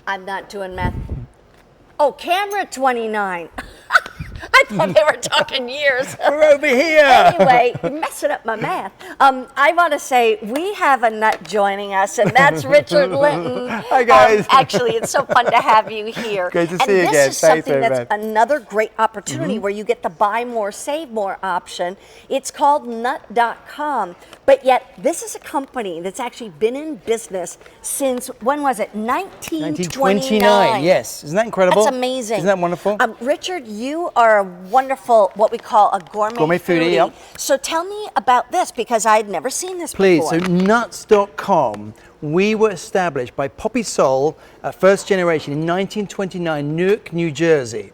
I'm not doing math. Oh, camera 29. I thought they were talking years. We're over here. Anyway, you're messing up my math. I want to say we have a nut joining us, and that's Richard Linton. Hi, guys. Actually, it's so fun to have you here. Great to see you again. And this is Thanks, something that's everybody. another great opportunity where you get the buy more, save more option. It's called nut.com. But yet, this is a company that's actually been in business since, when was it? 1929. Yes. Isn't that incredible? That's amazing. Isn't that wonderful? Richard, you are a wonderful, what we call a gourmet foodie. Yep. So tell me about this, because I had never seen this Please, before. so nuts.com, we were established by Poppy Soul, first generation, in 1929, Newark, New Jersey.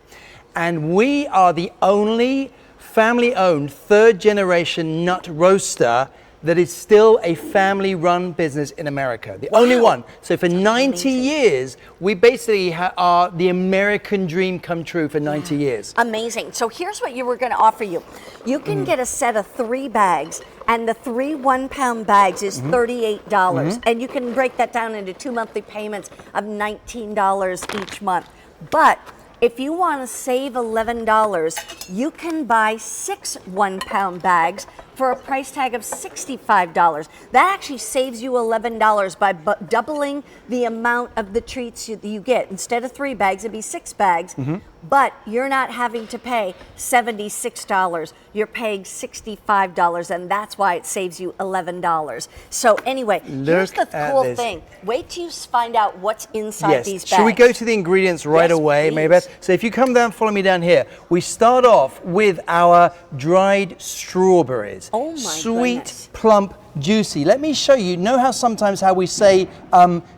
And we are the only family-owned third generation nut roaster that is still a family-run business in America. The only one. So for 90 years, we basically are the American dream come true for 90 years. Amazing. So here's what you were going to offer you. You can get a set of 3 bags, and the 3 1-pound bags is $38. And you can break that down into 2 monthly payments of $19 each month. But if you want to save $11, you can buy 6 1-pound bags for a price tag of $65. That actually saves you $11 by doubling the amount of the treats you get. Instead of 3 bags, it'd be 6 bags, but you're not having to pay $76. You're paying $65, and that's why it saves you $11. So anyway, here's the cool thing. Wait till you find out what's inside these bags. Should we go to the ingredients right away, Marybeth? So if you come down, follow me down here. We start off with our dried strawberries. Oh my Sweet, goodness. plump, juicy. Let me show you. Know how sometimes how we say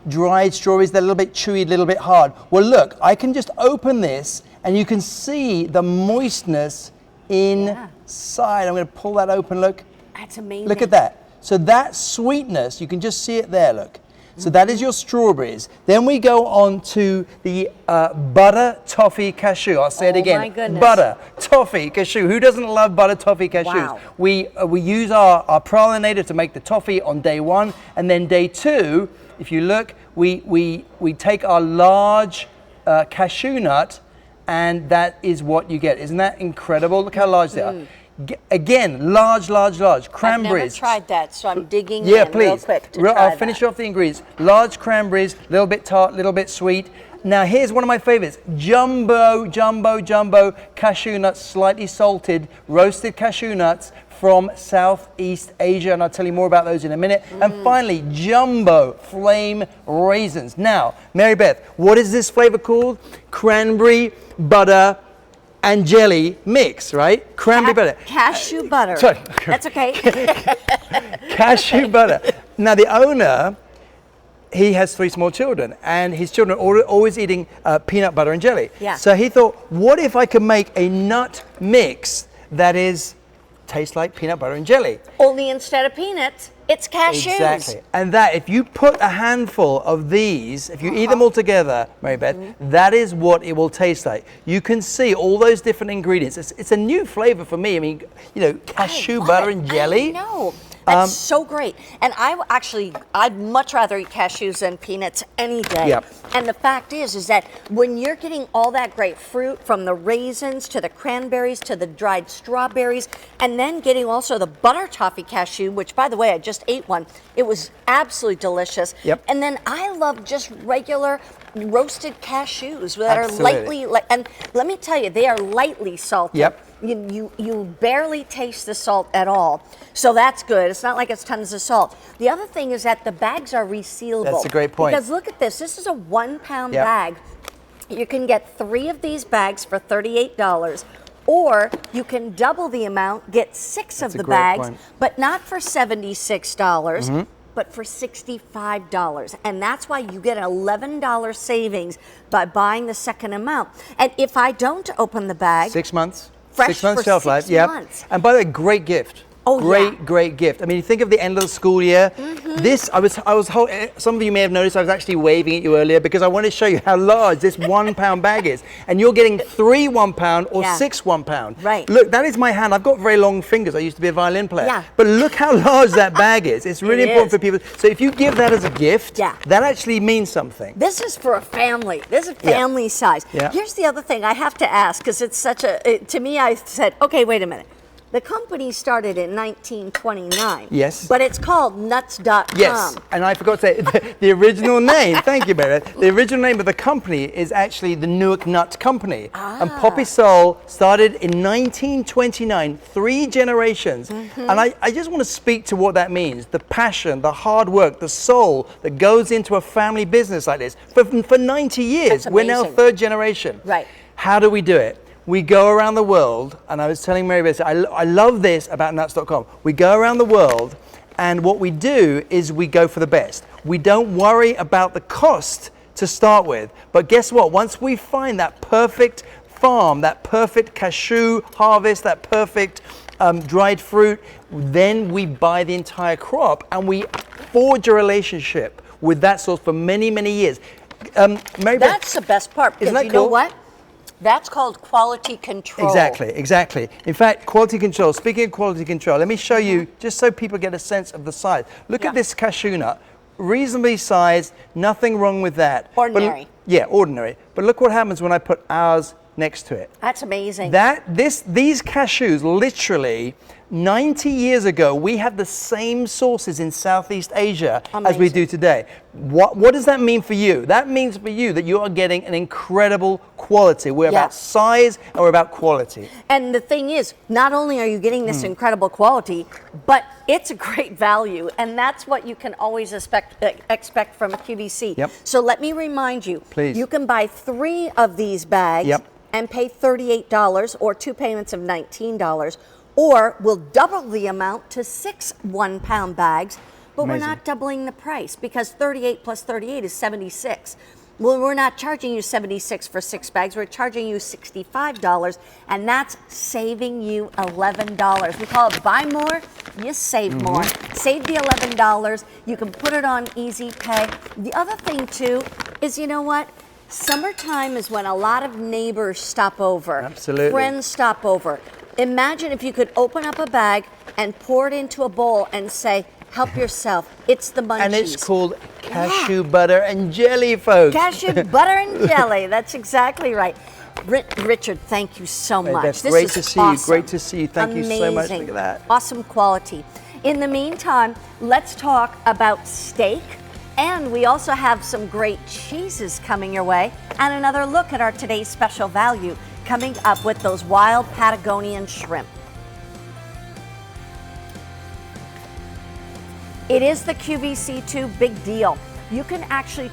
dried strawberries, they're a little bit chewy, a little bit hard. Well, look, I can just open this and you can see the moistness inside. I'm going to pull that open, look. That's amazing. Look at that. So that sweetness, you can just see it there, look. So that is your strawberries. Then we go on to the butter toffee cashew. I'll say it again. My goodness. Butter toffee cashew. Who doesn't love butter toffee cashews? Wow. We use our pralinator to make the toffee on day 1, and then day 2, if you look, we take our large cashew nut, and that is what you get. Isn't that incredible? Look how large they are. Again, large cranberries. I've never tried that, so I'm digging in real quick to try I'll finish off the ingredients. Large cranberries, a little bit tart, a little bit sweet. Now here's one of my favorites. Jumbo cashew nuts, slightly salted, roasted cashew nuts from Southeast Asia, and I'll tell you more about those in a minute. And finally, jumbo flame raisins. Now, Marybeth, what is this flavor called? Cranberry, butter, and jelly mix, right? Cranberry butter. Cashew butter. Sorry. That's okay. Cashew butter. Now the owner, he has 3 small children, and his children are always eating peanut butter and jelly. Yeah. So he thought, what if I could make a nut mix that tastes like peanut butter and jelly? Only instead of peanuts, it's cashews. Exactly. And that, if you put a handful of these, if you eat them all together, Marybeth, that is what it will taste like. You can see all those different ingredients. It's a new flavor for me. I mean, you know, cashew butter and jelly. I know. That's so great. And I'd much rather eat cashews than peanuts any day. Yep. And the fact is that when you're getting all that great fruit, from the raisins to the cranberries to the dried strawberries, and then getting also the butter toffee cashew, which, by the way, I just ate one. It was absolutely delicious. Yep. And then I love just regular roasted cashews that Absolutely. are lightly, and let me tell you, they are lightly salted. Yep. You barely taste the salt at all. So that's good. It's not like it's tons of salt. The other thing is that the bags are resealable. That's a great point. Because look at this. This is a 1-pound Yep. bag. You can get 3 of these bags for $38. Or you can double the amount, get 6 That's of a the great bags, point. but not for $76. But for $65. And that's why you get an $11 savings by buying the second amount. And if I don't open the bag, 6 months. Fresh 6 months for shelf life. 6 Yep. months. And by the way, great gift. Oh, great gift. I mean, you think of the end of the school year. This, some of you may have noticed I was actually waving at you earlier because I want to show you how large this 1 pound bag is. And you're getting 3 1 pound or 6 1 pound. Right. Look, that is my hand. I've got very long fingers. I used to be a violin player. Yeah. But look how large that bag is. It's really important for people. So if you give that as a gift, that actually means something. This is for a family. This is family size. Yeah. Here's the other thing I have to ask, because it's such a, to me, I said, okay, wait a minute. The company started in 1929. Yes. But it's called Nuts.com. Yes, and I forgot to say the original name. Thank you, Mary. The original name of the company is actually the Newark Nuts Company. And Poppy Soul started in 1929, 3 generations. And I just want to speak to what that means. The passion, the hard work, the soul that goes into a family business like this. For 90 years, we're now 3rd generation. Right. How do we do it? We go around the world, and I was telling Mary Beth, I love this about nuts.com. We go around the world, and what we do is we go for the best. We don't worry about the cost to start with. But guess what? Once we find that perfect farm, that perfect cashew harvest, that perfect dried fruit, then we buy the entire crop, and we forge a relationship with that source for many, many years. Mary Beth, that's the best part, because isn't that you cool? know what? That's called quality control. Exactly. In fact, quality control, speaking of quality control, let me show you, just so people get a sense of the size. Look at this cashew nut, reasonably sized, nothing wrong with that. Ordinary. But, ordinary. But look what happens when I put ours next to it. That's amazing. These cashews, literally, 90 years ago, we had the same sources in Southeast Asia as we do today. What does that mean for you? That means for you that you are getting an incredible quality. We're about size and we're about quality. And the thing is, not only are you getting this incredible quality, but it's a great value. And that's what you can always expect from a QVC. Yep. So let me remind you, please, you can buy 3 of these bags and pay $38 or 2 payments of $19. Or we'll double the amount to 6 1 pound bags, but we're not doubling the price, because 38 plus 38 is 76. Well, we're not charging you 76 for 6 bags. We're charging you $65, and that's saving you $11. We call it buy more, you save more. Save the $11. You can put it on easy pay. The other thing too is, you know what? Summertime is when a lot of neighbors stop over. Absolutely. Friends stop over. Imagine if you could open up a bag and pour it into a bowl and say, help yourself. It's the munchies. And it's called cashew butter and jelly, folks. Cashew butter and jelly. That's exactly right. Richard, thank you so much. That's this great is to see awesome. you. Great to see you. Thank you so much. Look at that. Awesome quality. In the meantime, let's talk about steak. And we also have some great cheeses coming your way, and another look at our today's special value coming up with those wild Patagonian shrimp. It is the QVC2 Big Deal. You can actually